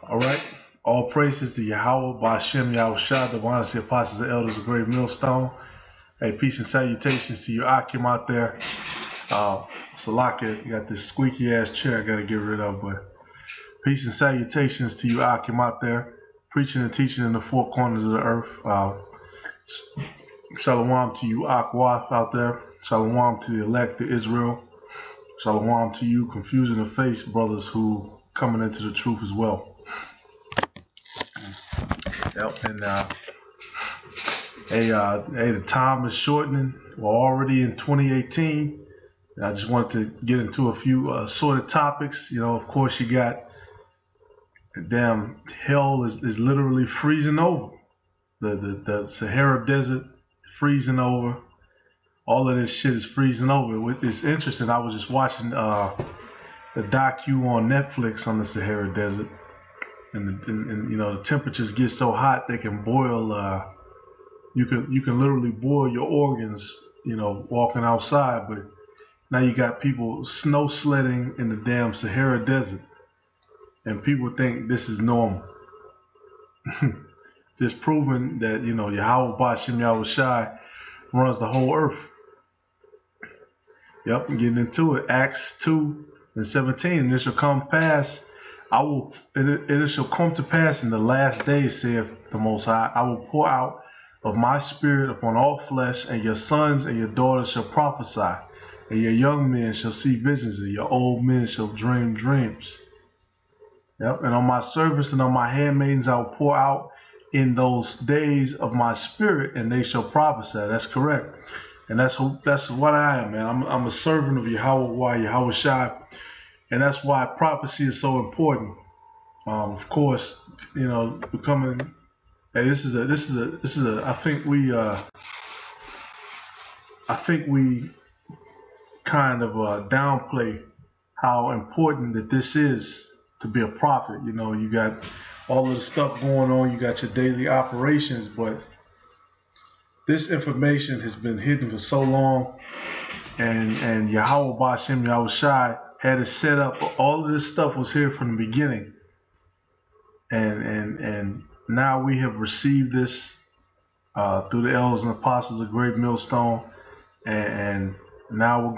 All right. All praises to Yahweh, Ba'ashem, Yahushua, the honest apostles, the elders of Great Millstone. Hey, peace and salutations to you, Akim out there. Salaka, you got this squeaky ass chair I gotta get rid of, but peace and salutations to you, Akim out there, preaching and teaching in the four corners of the earth. Shalom to you, Akwath out there. Shalom to the elect of Israel. Shalom to you, confusing the face brothers who coming into the truth as well. Yep, and the time is shortening. We're already in 2018. And I just wanted to get into a few sort of topics. You know, of course, you got damn hell is literally freezing over. The Sahara Desert freezing over. All of this shit is freezing over. It's interesting. I was just watching the docu on Netflix on the Sahara Desert. And you know, the temperatures get so hot they can boil. You can literally boil your organs. You know, walking outside. But now you got people snow sledding in the damn Sahara Desert, and people think this is normal. Just proving that Yahweh Ba'ashem Yahushai runs the whole earth. Yep, I'm getting into it. Acts 2:17. And it shall come pass. It shall come to pass in the last days, saith the Most High, I will pour out of my spirit upon all flesh, and your sons and your daughters shall prophesy, and your young men shall see visions, and your old men shall dream dreams. Yep, and on my servants and on my handmaidens I will pour out in those days of my spirit, and they shall prophesy. That's correct, and that's what I am, man. I'm a servant of Yahweh Shai. And that's why prophecy is so important. Of course, becoming. Hey, this is a. I think we kind of downplay how important that this is to be a prophet. You know, you got all of the stuff going on. You got your daily operations, but this information has been hidden for so long, and Yahweh Ba'ashem Yahushai had it set up. All of this stuff was here from the beginning, and now we have received this through the elders and apostles of Great Millstone, and now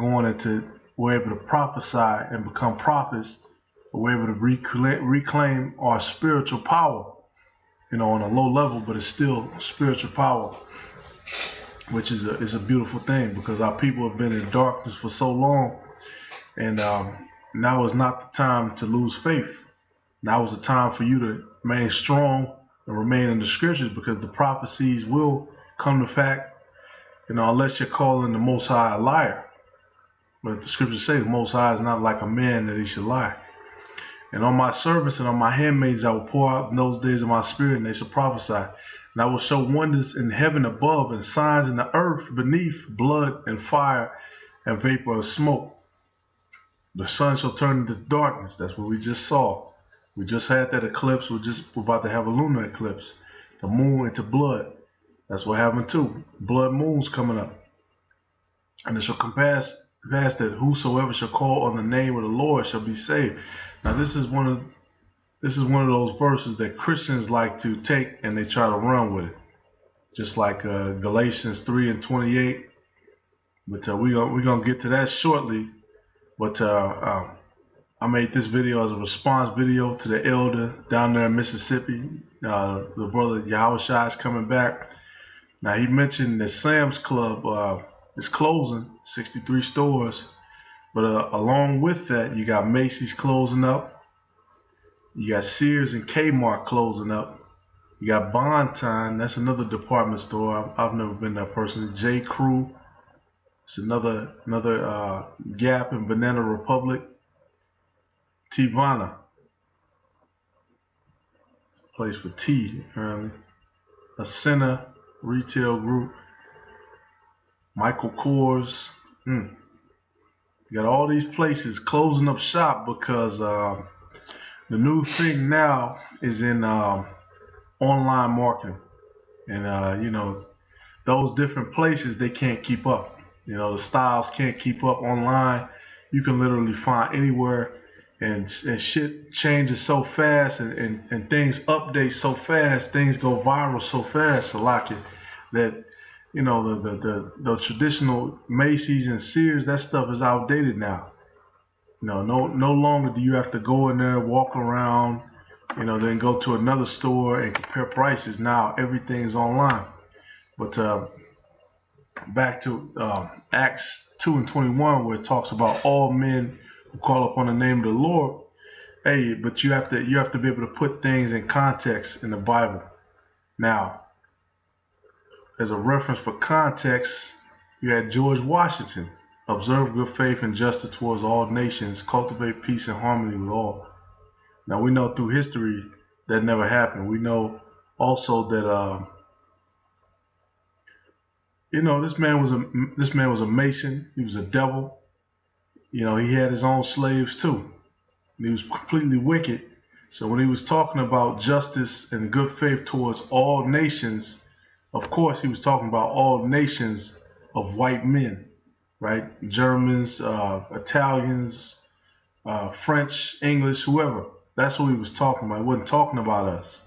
we're able to prophesy and become prophets. We're able to reclaim our spiritual power, on a low level, but it's still spiritual power, which is a beautiful thing, because our people have been in darkness for so long. And now is not the time to lose faith. Now is the time for you to remain strong and remain in the scriptures, because the prophecies will come to fact, unless you're calling the Most High a liar. But the scriptures say the Most High is not like a man that he should lie. And on my servants and on my handmaids I will pour out in those days of my spirit, and they shall prophesy. And I will show wonders in heaven above, and signs in the earth beneath, blood and fire and vapor of smoke. The sun shall turn into darkness. That's what we just saw. We just had that eclipse. We're about to have a lunar eclipse. The moon into blood. That's what happened too. Blood moon's coming up. And it shall come past that whosoever shall call on the name of the Lord shall be saved. Now this is one of those verses that Christians like to take and they try to run with it. Just like Galatians 3:28. But we're gonna get to that shortly. But I made this video as a response video to the elder down there in Mississippi. The brother Yahushua is coming back. Now he mentioned that Sam's Club is closing, 63 stores. But along with that, you got Macy's closing up. You got Sears and Kmart closing up. You got Bonton, that's another department store. I've never been there personally. J. Crew. It's another Gap and Banana Republic. Tivana. It's a place for tea, apparently. Ascena Retail Group. Michael Kors. You got all these places closing up shop because the new thing now is in online marketing. And, those different places, they can't keep up. The styles can't keep up online. You can literally find anywhere and shit changes so fast, and things update so fast, things go viral so fast, Salaki, that the traditional Macy's and Sears, that stuff is outdated now. No longer do you have to go in there, walk around, then go to another store and compare prices. Now everything is online. But back to Acts 2:21, where it talks about all men who call upon the name of the Lord. Hey, but you have to be able to put things in context in the Bible. Now, as a reference for context, you had George Washington. Observe good faith and justice towards all nations, cultivate peace and harmony with all. Now we know through history that never happened. We know also that this man was a Mason. He was a devil. He had his own slaves too. He was completely wicked. So when he was talking about justice and good faith towards all nations, of course he was talking about all nations of white men, right? Germans, Italians, French, English, whoever. That's what he was talking about. He wasn't talking about us.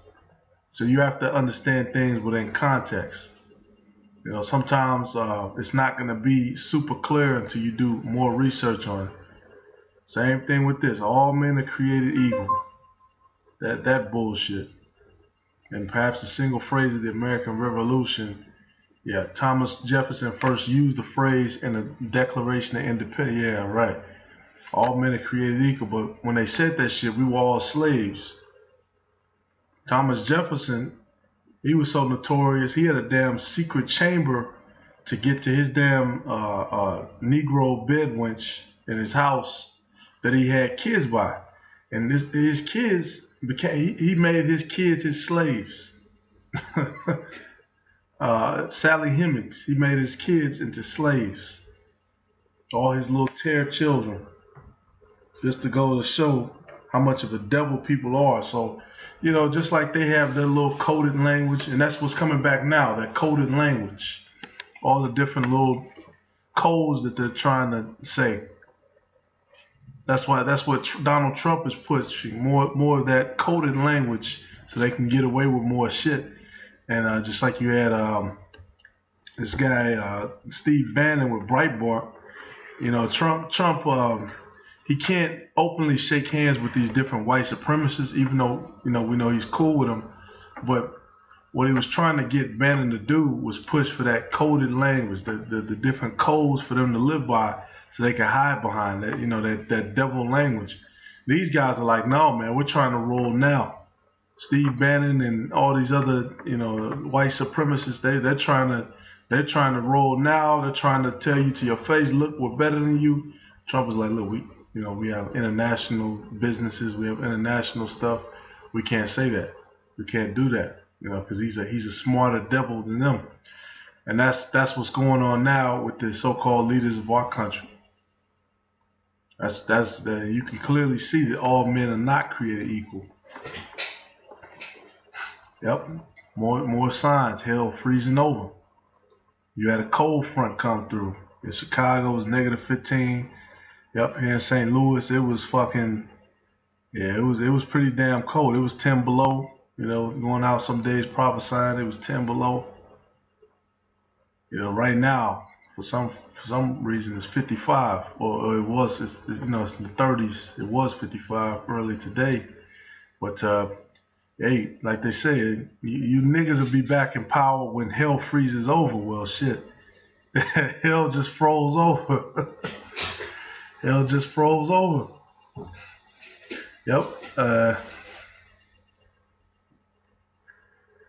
So you have to understand things within context. Sometimes it's not going to be super clear until you do more research on it. Same thing with this. All men are created equal. That bullshit. And perhaps a single phrase of the American Revolution. Yeah, Thomas Jefferson first used the phrase in the Declaration of Independence. Yeah, right. All men are created equal. But when they said that shit, we were all slaves. Thomas Jefferson, he was so notorious. He had a damn secret chamber to get to his damn Negro bed wench in his house that he had kids by. And his kids he made his kids his slaves. Sally Hemings, he made his kids into slaves. All his little tear children. Just to go to show how much of a devil people are. So, just like they have their little coded language, and that's what's coming back now, that coded language. All the different little codes that they're trying to say. That's what Donald Trump is pushing, more of that coded language so they can get away with more shit. And just like you had this guy, Steve Bannon with Breitbart, Trump, he can't openly shake hands with these different white supremacists, even though, we know he's cool with them. But what he was trying to get Bannon to do was push for that coded language, the different codes for them to live by so they can hide behind that, that devil language. These guys are like, no, man, we're trying to roll now. Steve Bannon and all these other, white supremacists, they're trying to roll now. They're trying to tell you to your face, look, we're better than you. Trump is like, look, we have international businesses, we have international stuff. We can't say that. We can't do that, because he's a smarter devil than them. And that's what's going on now with the so-called leaders of our country. That's you can clearly see that all men are not created equal. Yep, more signs. Hell freezing over. You had a cold front come through. In Chicago, it was -15. Yep, here in St. Louis, it was fucking, yeah, it was pretty damn cold. It was 10 below. Going out some days prophesying, it was 10 below. Right now, for some reason, it's 55, or it was. It's in the 30s. It was 55 early today, but hey, like they say, you niggas will be back in power when hell freezes over. Well, shit, hell just froze over. Hell just froze over. Yep.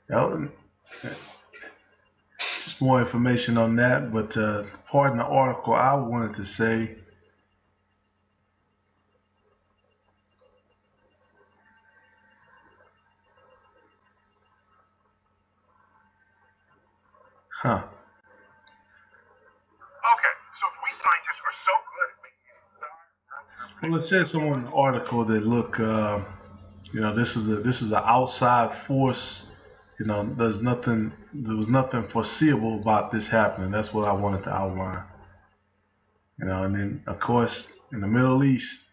Yep. Just more information on that, but part in the article I wanted to say. Huh. Okay, so if we scientists are so good at making these dark. Well, it says somewhere in the article that look, this is an outside force. There was nothing foreseeable about this happening. That's what I wanted to outline. And then of course in the Middle East,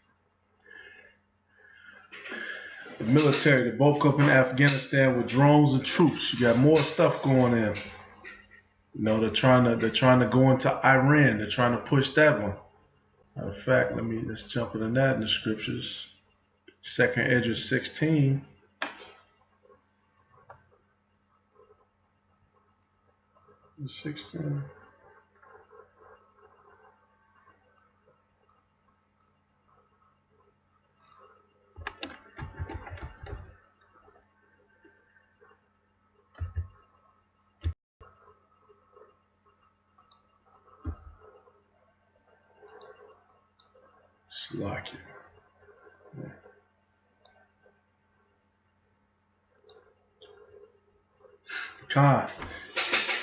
The military, they broke up in Afghanistan with drones and troops. You got more stuff going in. You know, they're trying to go into Iran. They're trying to push that one. Matter of fact, let's jump into that in the scriptures. Second Esdras 16. 16. Slack it. God,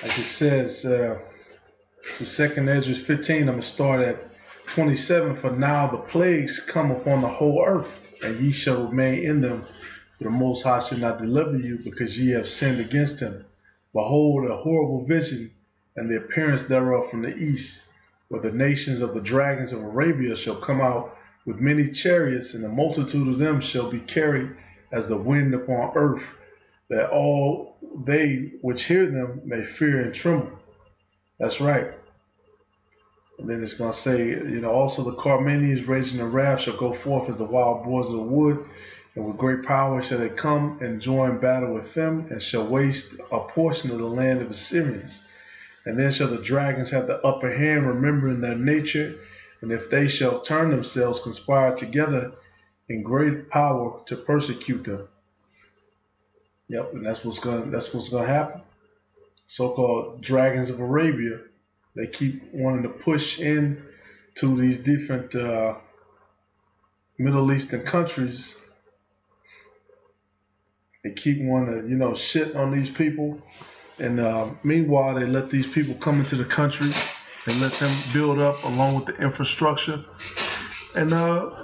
like it says, it's the second Esdras 15. I'm going to start at 27. For now the plagues come upon the whole earth, and ye shall remain in them. For the Most High shall not deliver you, because ye have sinned against him. Behold, a horrible vision, and the appearance thereof from the east, where the nations of the dragons of Arabia shall come out with many chariots, and the multitude of them shall be carried as the wind upon earth, that all they which hear them may fear and tremble. That's right. And then it's going to say, also the Carmanians raging in wrath shall go forth as the wild boars of the wood, and with great power shall they come and join battle with them, and shall waste a portion of the land of the Syrians. And then shall the dragons have the upper hand, remembering their nature, and if they shall turn themselves, conspire together in great power to persecute them. Yep, and that's what's gonna happen. So-called dragons of Arabia, they keep wanting to push in to these different Middle Eastern countries. They keep wanting to, shit on these people, and meanwhile they let these people come into the country. They let them build up along with the infrastructure. And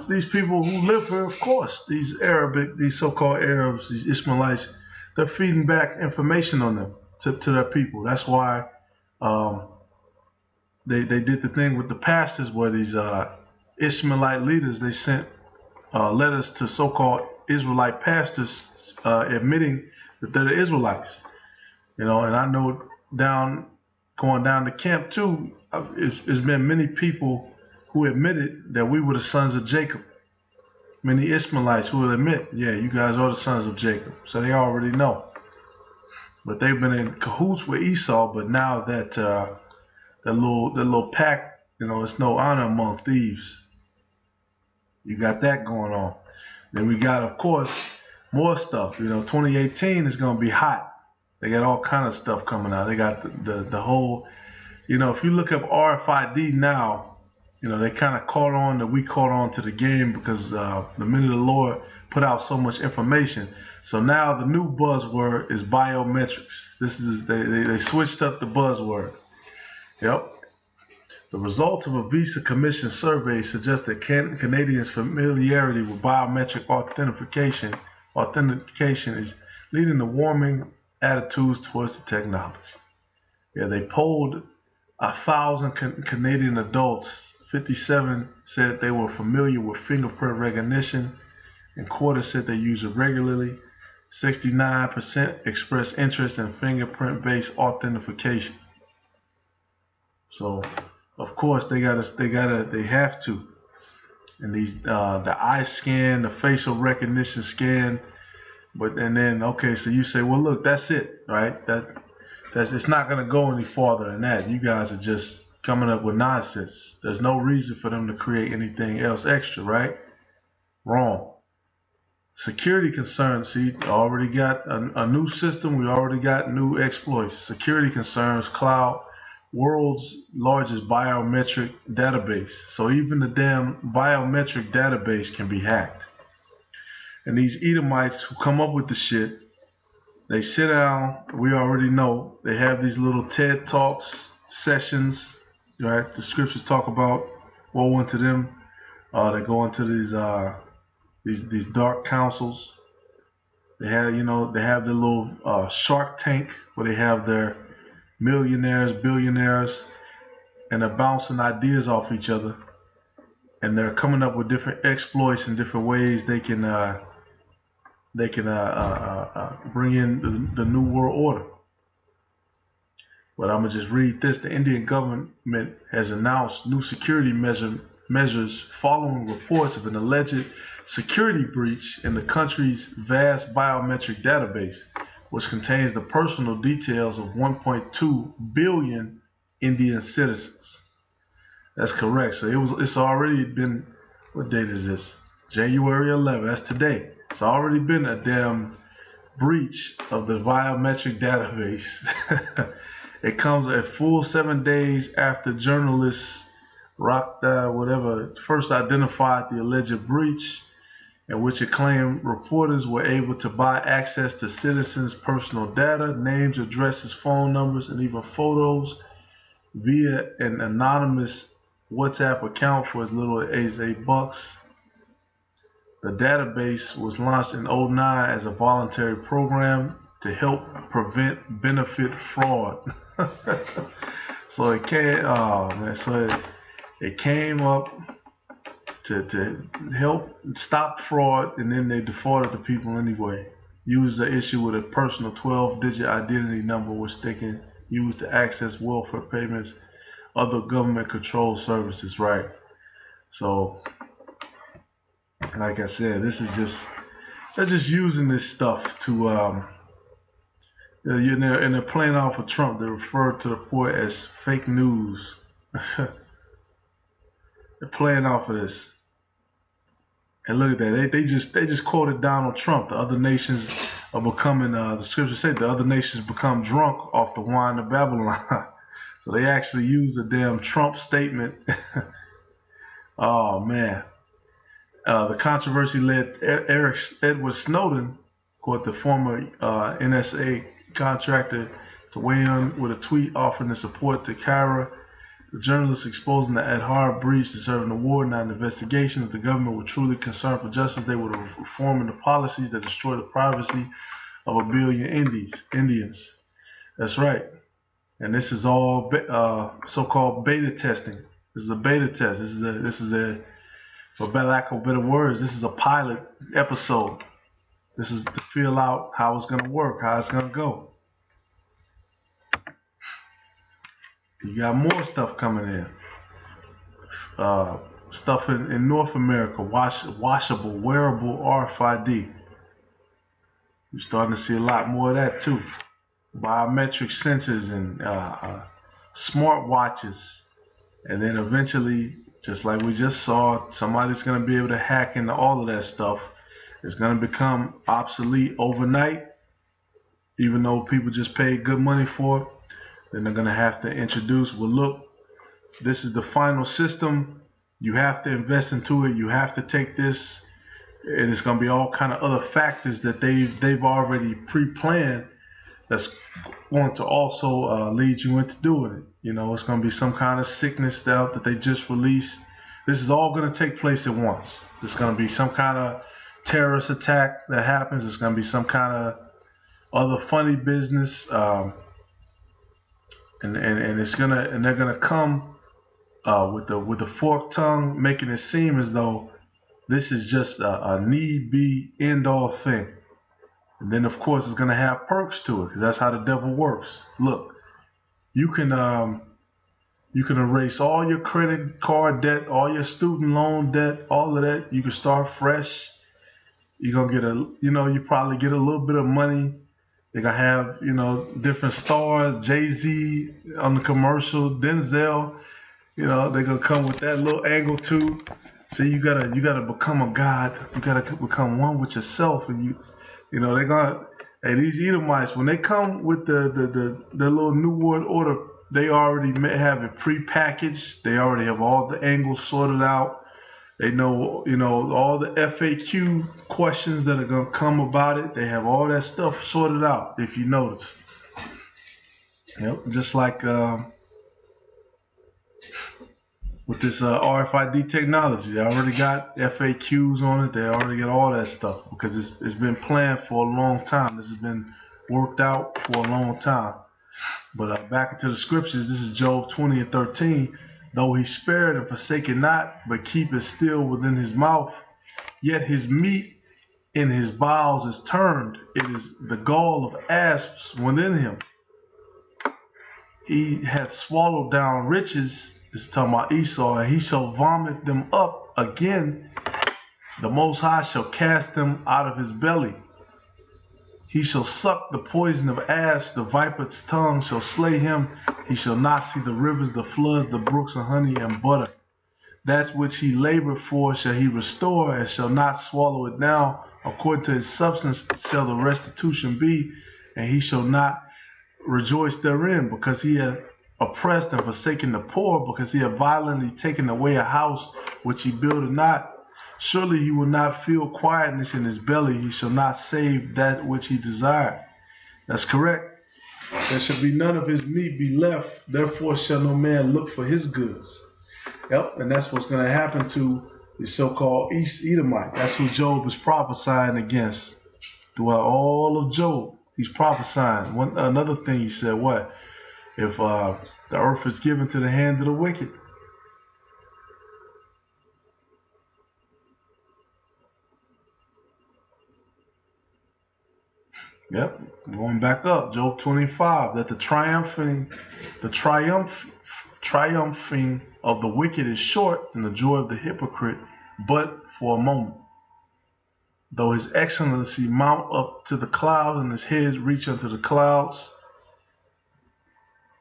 these people who live here, of course, these so-called Arabs, these Ishmaelites, they're feeding back information on them to their people. That's why they did the thing with the pastors where these Ishmaelite leaders, they sent letters to so-called Israelite pastors admitting that they're the Israelites. And I know going down to camp too, it's been many people who admitted that we were the sons of Jacob. Many Ishmaelites who will admit, yeah, you guys are the sons of Jacob. So they already know. But they've been in cahoots with Esau, but now that that little pact, it's no honor among thieves. You got that going on. Then we got, of course, more stuff. 2018 is going to be hot. They got all kind of stuff coming out. They got the whole, if you look up RFID now, they kind of caught on that we caught on to the game because the minute the Lord put out so much information. So now the new buzzword is biometrics. They switched up the buzzword. Yep. The results of a Visa Commission survey suggest that Canadians' familiarity with biometric authentication is leading to warming attitudes towards the technology. Yeah, they polled 1,000 Canadian adults. 57 said they were familiar with fingerprint recognition, and quarter said they use it regularly. 69% expressed interest in fingerprint-based authentication. So, of course, they have to. And these the eye scan, the facial recognition scan, so you say, well, look, that's it, right? It's not going to go any farther than that. You guys are just coming up with nonsense. There's no reason for them to create anything else extra, right? Wrong. Security concerns, already got a new system. We already got new exploits. Security concerns, cloud, world's largest biometric database. So even the damn biometric database can be hacked. And these Edomites who come up with the shit, they sit down, we already know, they have these little TED Talks sessions, right? The scriptures talk about, woe unto them. They go into these dark councils. They have their little Shark Tank where they have their millionaires, billionaires, and they're bouncing ideas off each other. And they're coming up with different exploits and different ways they can they can bring in the new world order. But I'm gonna just read this. The Indian government has announced new security measures following reports of an alleged security breach in the country's vast biometric database, which contains the personal details of 1.2 billion Indian citizens. That's correct. So it's already been, what date is this? January 11th. That's today. It's already been a damn breach of the biometric database. It comes a full 7 days after journalists first identified the alleged breach, in which it claimed reporters were able to buy access to citizens' personal data, names, addresses, phone numbers, and even photos via an anonymous WhatsApp account for as little as $8. The database was launched in '09 as a voluntary program to help prevent benefit fraud. So it came, it came up to help stop fraud, and then they defrauded the people anyway. Used the issue with a personal 12-digit identity number, which they can use to access welfare payments, other government-controlled services. Right. So, like I said, they're just using this stuff to, and they're playing off of Trump. They refer to the report as fake news. They're playing off of this. And look at that. They just quoted Donald Trump. The other nations are becoming, the scripture said, the other nations become drunk off the wine of Babylon. So they actually used the damn Trump statement. Oh, man. The controversy led Edward Snowden, quote, the former NSA contractor, to weigh in with a tweet offering the support to Kyra, the journalist exposing the Adhar breach, deserving an award, not an investigation. If the government were truly concerned for justice, they would have reformed the policies that destroy the privacy of a billion Indians. That's right. And this is all so-called beta testing. This is a beta test. This is a for lack of better words, this is a pilot episode. This is to feel out how it's going to work, how it's going to go. You got more stuff coming in. Stuff in North America, washable, wearable RFID. You're starting to see a lot more of that too. Biometric sensors and smart watches. And then eventually, just like we just saw, somebody's going to be able to hack into all of that stuff. It's going to become obsolete overnight, even though people just paid good money for it. Then they're going to have to introduce, well, look, this is the final system. You have to invest into it. You have to take this. And it's going to be all kind of other factors that they've already pre-planned that's going to also lead you into doing it. You know, it's going to be some kind of sickness stuff that they just released. This is all going to take place at once. There's going to be some kind of terrorist attack that happens. There's going to be some kind of other funny business, and they're gonna come with the forked tongue, making it seem as though this is just a need be end all thing. And then of course it's gonna have perks to it, because that's how the devil works. Look, you can erase all your credit card debt, all your student loan debt, all of that. You can start fresh. You're gonna get you probably get a little bit of money. They're gonna have, different stars, Jay-Z on the commercial, Denzel, they're gonna come with that little angle too. See, you gotta become a god. You gotta become one with yourself, and they're gonna. Hey, these Edomites, when they come with the little New World Order, they already have it pre-packaged. They already have all the angles sorted out. They know, all the FAQ questions that are going to come about it. They have all that stuff sorted out, if you notice. Yep, just like with this RFID technology. They already got FAQs on it. They already got all that stuff because it's been planned for a long time. This has been worked out for a long time. But back into the scriptures, this is Job 20:13. Though he spared and forsaken not, but keepeth still within his mouth, yet his meat in his bowels is turned. It is the gall of asps within him. He hath swallowed down riches, this is talking about Esau, and he shall vomit them up again. The Most High shall cast them out of his belly. He shall suck the poison of asps, the viper's tongue shall slay him. He shall not see the rivers, the floods, the brooks of honey and butter. That which he labored for shall he restore, and shall not swallow it down. According to his substance shall the restitution be, and he shall not rejoice therein, because he hath oppressed and forsaken the poor, because he hath violently taken away a house which he builded not. Surely he will not feel quietness in his belly. He shall not save that which he desired. That's correct. There shall be none of his meat be left. Therefore shall no man look for his goods. Yep, and that's what's going to happen to the so-called East Edomite. That's who Job is prophesying against. Throughout all of Job, he's prophesying. Another thing he said, what? If the earth is given to the hand of the wicked. Yep, going back up, Job 25, that the triumphing of the wicked is short, and the joy of the hypocrite but for a moment. Though his excellency mount up to the clouds, and his head reach unto the clouds,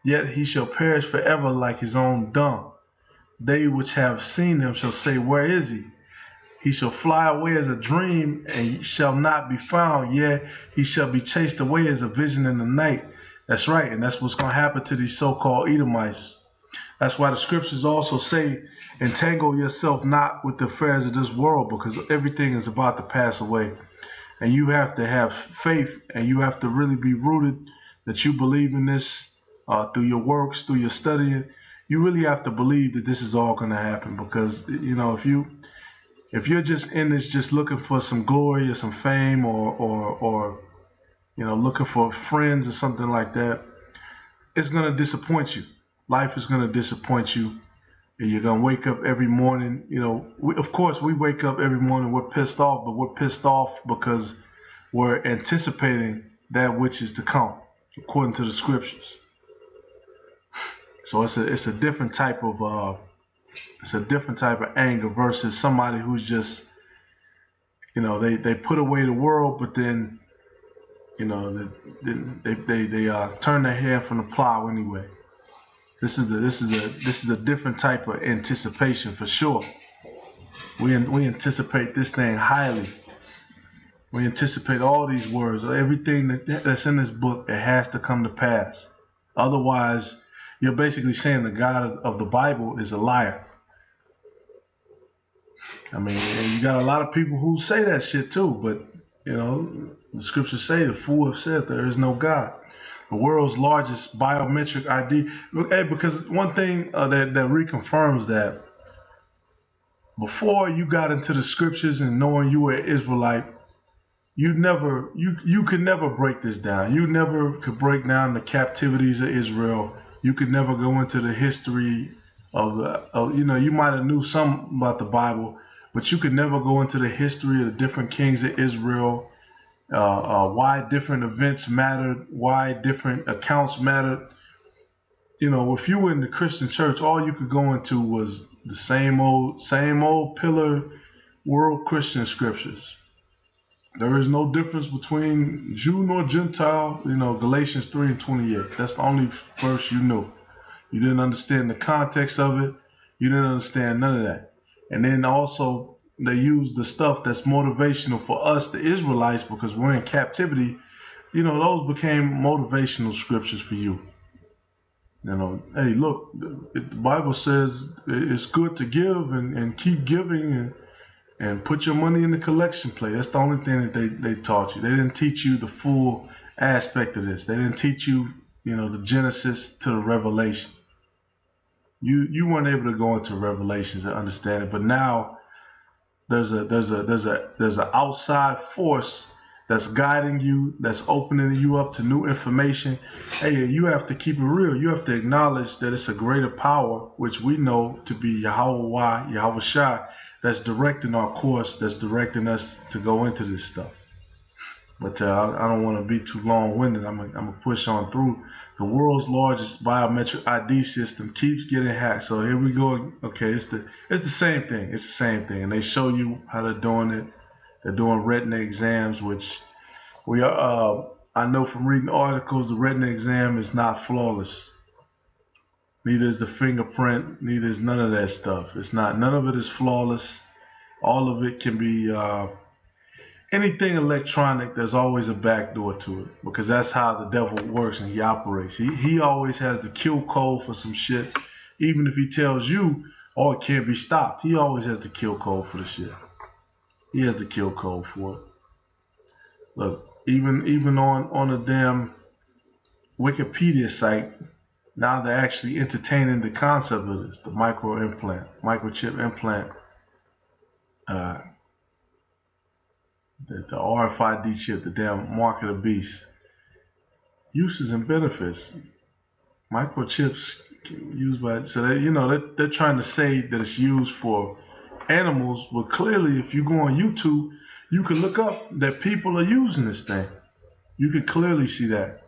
yet he shall perish forever like his own dung. They which have seen him shall say, where is he? He shall fly away as a dream, and shall not be found. Yet he shall be chased away as a vision in the night. That's right, and that's what's going to happen to these so-called Edomites. That's why the scriptures also say, entangle yourself not with the affairs of this world, because everything is about to pass away. And you have to have faith, and you have to really be rooted that you believe in this through your works, through your studying. You really have to believe that this is all going to happen, because, you know, if you're just in this just looking for some glory or some fame or you know, looking for friends or something like that, it's going to disappoint you. Life is going to disappoint you. And you're going to wake up every morning. You know, of course, we wake up every morning, we're pissed off, but we're pissed off because we're anticipating that which is to come, according to the scriptures. So it's a different type of anger versus somebody who's just, you know, they put away the world, but then, you know, they turn their hand from the plow anyway. This is a different type of anticipation for sure. We anticipate this thing highly. We anticipate all these words, everything that's in this book. It has to come to pass. Otherwise, you're basically saying the God of the Bible is a liar. I mean, you got a lot of people who say that shit too, but, you know, the scriptures say the fool have said there is no God. The world's largest biometric ID. Hey, because one thing that reconfirms that, before you got into the scriptures and knowing you were an Israelite, you could never break this down. You never could break down the captivities of Israel. You could never go into the history of you know, you might have knew some about the Bible, but you could never go into the history of the different kings of Israel, why different events mattered, why different accounts mattered. You know, if you were in the Christian church, all you could go into was the same old pillar world Christian scriptures. There is no difference between Jew nor Gentile, you know, Galatians 3:28. That's the only verse you knew. You didn't understand the context of it. You didn't understand none of that. And then also they use the stuff that's motivational for us, the Israelites, because we're in captivity. You know, those became motivational scriptures for you. You know, hey, look, the Bible says it's good to give and keep giving and put your money in the collection plate. That's the only thing that they taught you. They didn't teach you the full aspect of this. They didn't teach you, you know, the Genesis to the Revelation. You weren't able to go into Revelations and understand it, but now there's an outside force that's guiding you, that's opening you up to new information. Hey, you have to keep it real. You have to acknowledge that it's a greater power, which we know to be Yahweh Shai, that's directing our course, that's directing us to go into this stuff. But I don't want to be too long-winded. I'm gonna push on through. The world's largest biometric ID system keeps getting hacked. So here we go. Okay, it's the same thing. It's the same thing, and they show you how they're doing it. They're doing retina exams, which we are. I know from reading articles, the retina exam is not flawless. Neither is the fingerprint. Neither is none of that stuff. It's not. None of it is flawless. All of it can be. Anything electronic, there's always a backdoor to it, because that's how the devil works and he operates. He always has the kill code for some shit, even if he tells you, oh, it can't be stopped. He always has the kill code for the shit. He has the kill code for it. Look, even on a damn Wikipedia site, now they're actually entertaining the concept of this, the microchip implant. The RFID chip, the damn mark of the beast. Uses and benefits. Microchips used by, so they're trying to say that it's used for animals, but clearly if you go on YouTube, you can look up that people are using this thing. You can clearly see that.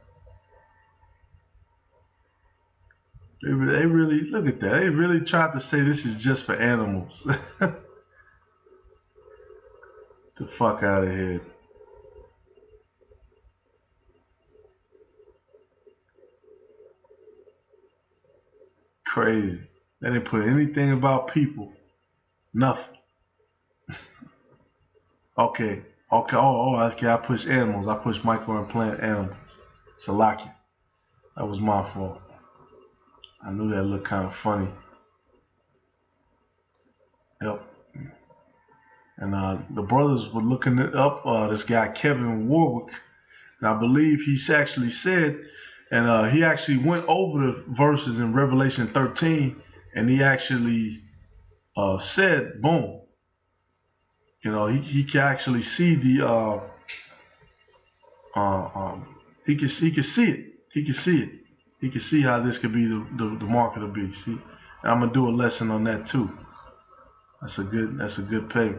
They really, look at that. They really tried to say this is just for animals. The fuck out of here. Crazy. They didn't put anything about people. Nothing. Okay. Okay, I push animals. I push micro-implant animals. Salaki. That was my fault. I knew that looked kind of funny. Yep. And the brothers were looking it up. This guy, Kevin Warwick, and I believe he's actually said, and he actually went over the verses in Revelation 13, and he actually said, boom. He can actually see the he can see it. He can see it. He can see how this could be the mark of the beast. And I'm gonna do a lesson on that too. That's a good pay.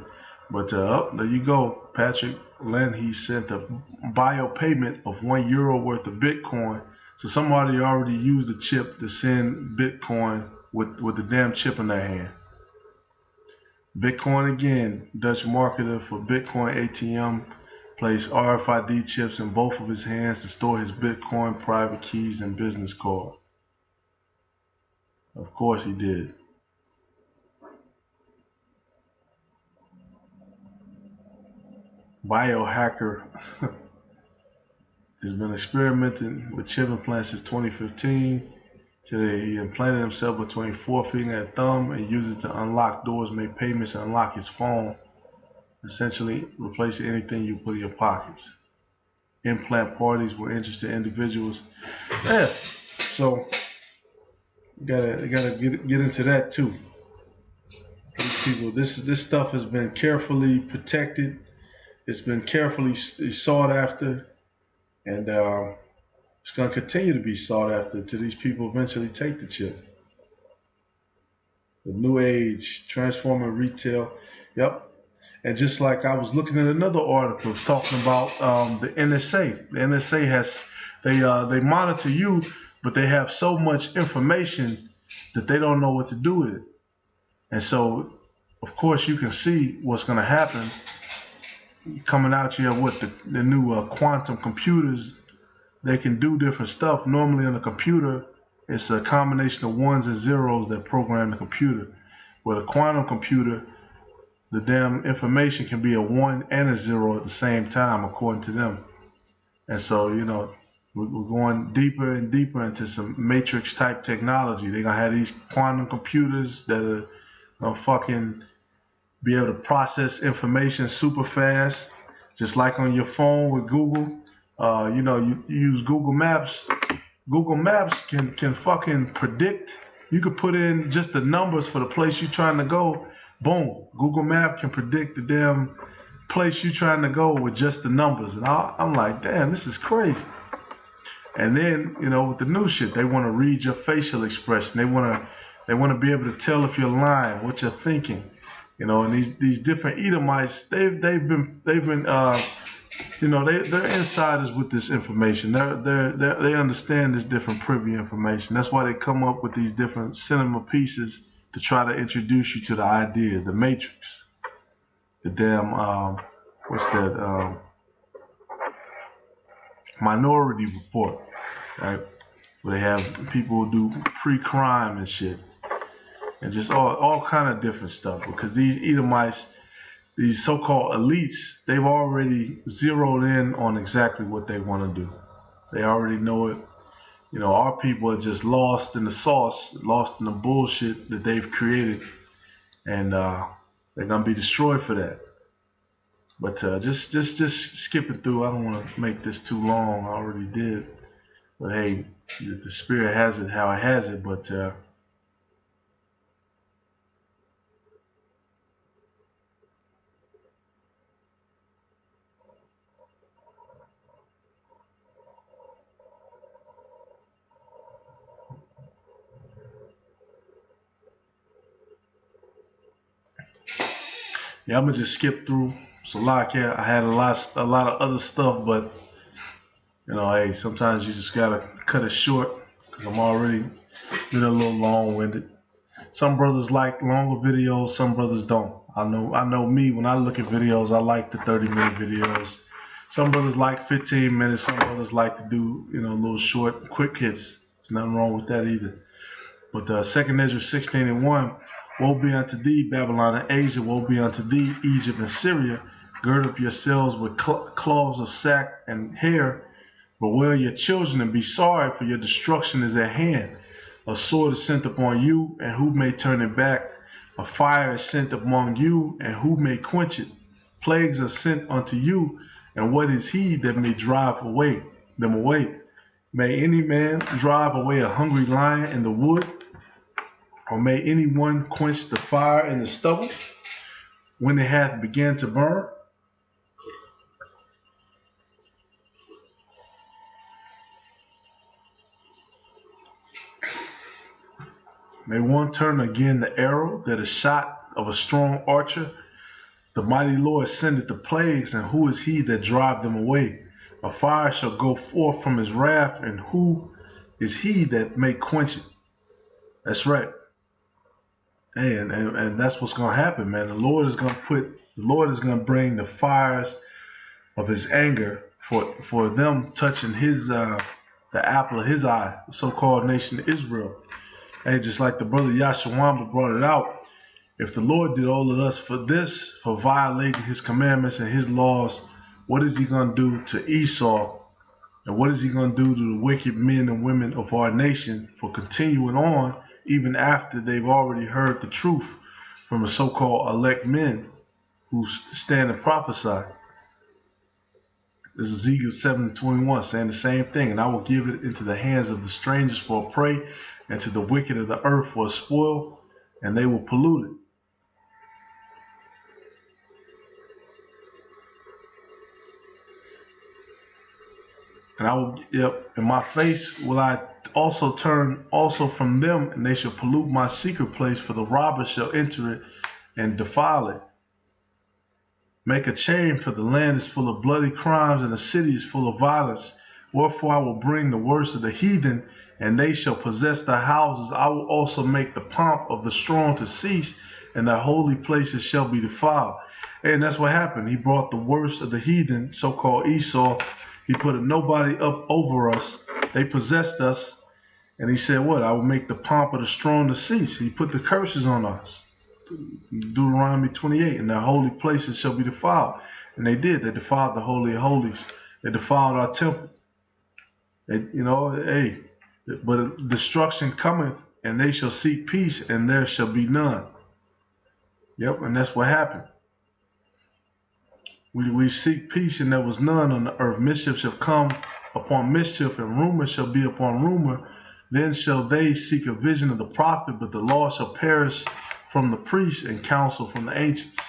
But there you go, Patrick Lynn. He sent a bio payment of €1 worth of Bitcoin. So somebody already used the chip to send Bitcoin with the damn chip in their hand. Bitcoin again. Dutch marketer for Bitcoin ATM placed RFID chips in both of his hands to store his Bitcoin private keys and business card. Of course he did. Biohacker has been experimenting with chip implants since 2015. Today, he implanted himself between forefinger and thumb and uses it to unlock doors, make payments, and unlock his phone, essentially replacing anything you put in your pockets. Implant parties were interested individuals. Yeah, so you gotta get into that too. These people, this stuff has been carefully protected. It's been carefully sought after, and it's going to continue to be sought after until these people eventually take the chip. The new age, transforming retail. Yep. And just like I was looking at another article talking about the NSA. The NSA has, they monitor you, but they have so much information that they don't know what to do with it. And so, of course, you can see what's going to happen. Coming out here with the new quantum computers, they can do different stuff. Normally on a computer, it's a combination of ones and zeros that program the computer. With a quantum computer, the damn information can be a 1 and a 0 at the same time, according to them. And so, we're going deeper and deeper into some matrix type technology. They're going to have these quantum computers that are going to fucking be able to process information super fast, just like on your phone with Google. You use Google Maps. Google Maps can fucking predict. You could put in just the numbers for the place you're trying to go. Boom. Google Map can predict the damn place you're trying to go with just the numbers. And I'm like, damn, this is crazy. And then, with the new shit, they want to read your facial expression. They want to be able to tell if you're lying, what you're thinking. And these different Edomites, they've been they're insiders with this information. They understand this different privy information. That's why they come up with these different cinema pieces to try to introduce you to the ideas, the Matrix, the damn what's that Minority Report, right? Where they have people who do pre-crime and shit, and just all kind of different stuff. Because these Edomites, these so-called elites, they've already zeroed in on exactly what they want to do. They already know it. Our people are just lost in the sauce, lost in the bullshit that they've created, and they're gonna be destroyed for that. But just skipping through. I don't want to make this too long. I already did. But hey, the spirit has it how it has it. But yeah, I'm gonna just skip through. So like, yeah, I had a lot of other stuff, but hey, sometimes you just gotta cut it short because I'm already been a little long-winded. Some brothers like longer videos, some brothers don't. I know me, when I look at videos, I like the 30-minute videos. Some brothers like 15 minutes, some brothers like to do, little short, quick hits. There's nothing wrong with that either. But 2 Ezra 16:1, woe be unto thee, Babylon and Asia, woe be unto thee, Egypt and Syria. Gird up yourselves with cloths of sack and hair, bewail your children and be sorry, for your destruction is at hand. A sword is sent upon you, and who may turn it back? A fire is sent among you, and who may quench it? Plagues are sent unto you, and what is he that may drive them away? May any man drive away a hungry lion in the wood? Or may any one quench the fire in the stubble when it hath begun to burn? May one turn again the arrow that is shot of a strong archer? The mighty Lord sendeth the plagues, and who is he that drive them away? A fire shall go forth from his wrath, and who is he that may quench it? That's right. Hey, and that's what's gonna happen, man. The Lord is gonna bring the fires of his anger for them touching his the apple of his eye, the so-called nation of Israel. Hey, just like the brother Yashawamba brought it out, if the Lord did all of us for violating his commandments and his laws, what is he going to do to Esau? And what is he going to do to the wicked men and women of our nation for continuing on even after they've already heard the truth from the so-called elect men who stand and prophesy? This is Ezekiel 7:21 saying the same thing. And I will give it into the hands of the strangers for a prey, and to the wicked of the earth for a spoil, and they will pollute it. And I will, in my face will I also turn also from them, and they shall pollute my secret place, for the robbers shall enter it and defile it. Make a chain, for the land is full of bloody crimes, and the city is full of violence. Wherefore I will bring the worst of the heathen, and they shall possess the houses. I will also make the pomp of the strong to cease, and the holy places shall be defiled. And that's what happened. He brought the worst of the heathen, so-called Esau. He put a nobody up over us. They possessed us. And he said, what? I will make the pomp of the strong to cease. He put the curses on us. Deuteronomy 28, and the holy places shall be defiled. And they did. They defiled the Holy of Holies. They defiled our temple. But destruction cometh, and they shall seek peace, and there shall be none. Yep, and that's what happened. We seek peace, and there was none on the earth. Mischief shall come upon mischief, and rumor shall be upon rumor. Then shall they seek a vision of the prophet, but the law shall perish from the priests, and counsel from the ancients.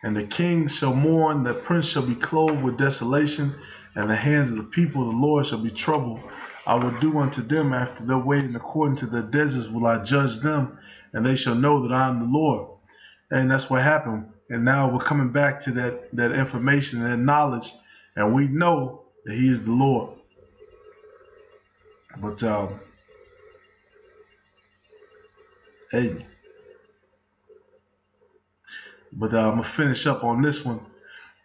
And the king shall mourn, the prince shall be clothed with desolation, and the hands of the people of the Lord shall be troubled. I will do unto them after their way, and according to their deserts will I judge them, and they shall know that I am the Lord. And that's what happened. And now we're coming back to that information and that knowledge, and we know that He is the Lord. But hey, I'm gonna finish up on this one.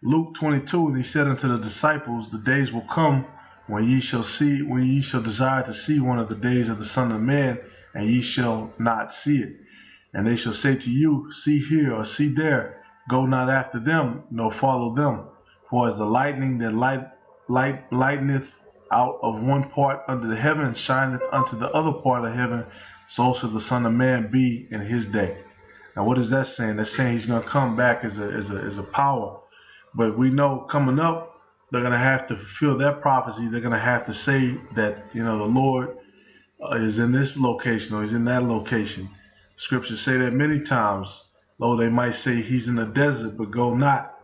Luke 22, and He said unto the disciples, the days will come when ye shall desire to see one of the days of the Son of Man, and ye shall not see it. And they shall say to you, see here or see there, go not after them, nor follow them. For as the lightning that lighteneth out of one part under the heaven, shineth unto the other part of heaven, so shall the Son of Man be in his day. Now what is that saying? That's saying He's going to come back as a power. But we know coming up, they're going to have to fulfill that prophecy. They're going to have to say that, the Lord is in this location or He's in that location. Scriptures say that many times. Though they might say He's in the desert, but go not.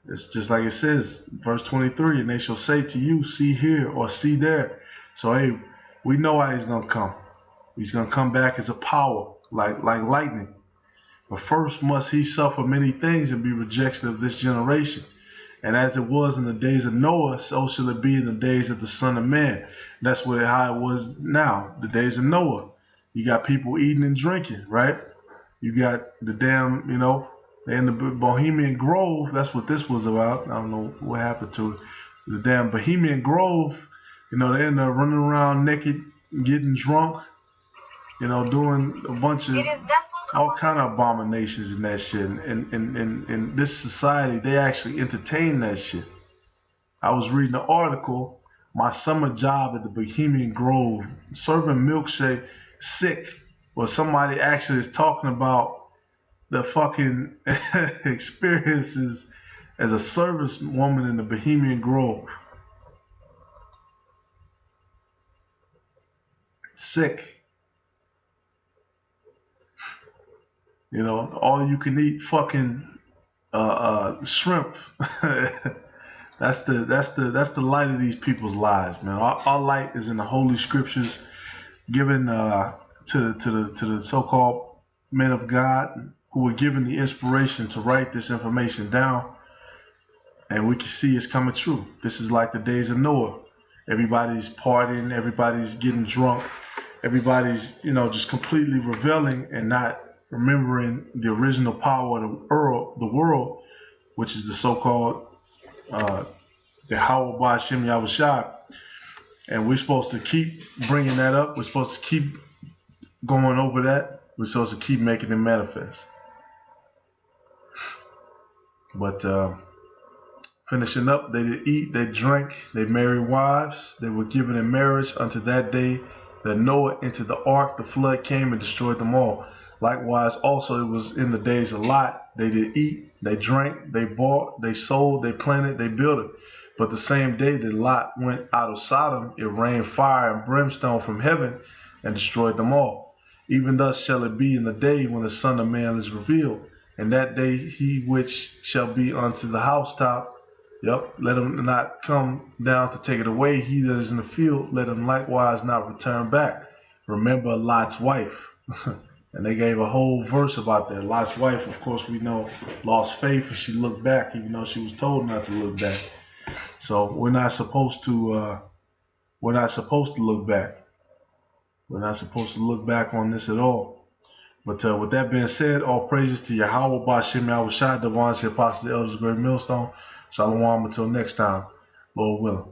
It's just like it says, verse 23, and they shall say to you, see here or see there. So hey, we know how He's going to come. He's going to come back as a power, like lightning. But first must He suffer many things and be rejected of this generation. And as it was in the days of Noah, so shall it be in the days of the Son of Man. That's how it was now, the days of Noah. You got people eating and drinking, right? You got the damn, they're in the Bohemian Grove. That's what this was about. I don't know what happened to it. The damn Bohemian Grove, they're in there running around naked, getting drunk, doing a bunch of all kind of abominations and that shit. And in this society, they actually entertain that shit. I was reading an article, my summer job at the Bohemian Grove, serving milkshake, sick, where somebody actually is talking about the fucking experiences as a service woman in the Bohemian Grove. Sick. All you can eat fucking shrimp. That's the light of these people's lives, man. Our light is in the Holy Scriptures, given to the so-called men of God who were given the inspiration to write this information down, and we can see it's coming true. This is like the days of Noah. Everybody's partying, everybody's getting drunk, everybody's just completely reveling and not remembering the original power of the world, which is the so-called the Howard Bashem Yahushua. And we're supposed to keep bringing that up. We're supposed to keep going over that. We're supposed to keep making it manifest. But finishing up, they did eat, they drank, they married wives. They were given in marriage unto that day that Noah entered the ark. The flood came and destroyed them all. Likewise, also it was in the days of Lot. They did eat, they drank, they bought, they sold, they planted, they built it. But the same day that Lot went out of Sodom, it rained fire and brimstone from heaven and destroyed them all. Even thus shall it be in the day when the Son of Man is revealed. And that day he which shall be unto the housetop, let him not come down to take it away. He that is in the field, let him likewise not return back. Remember Lot's wife. And they gave a whole verse about that. Lot's wife, of course, we know, lost faith and she looked back, even though she was told not to look back. So we're not supposed to look back. We're not supposed to look back on this at all. But with that being said, all praises to Yahweh, Bashem, Yahushua, Devon, Apostle, the Elders, Great Millstone. Shalom until next time, Lord willing.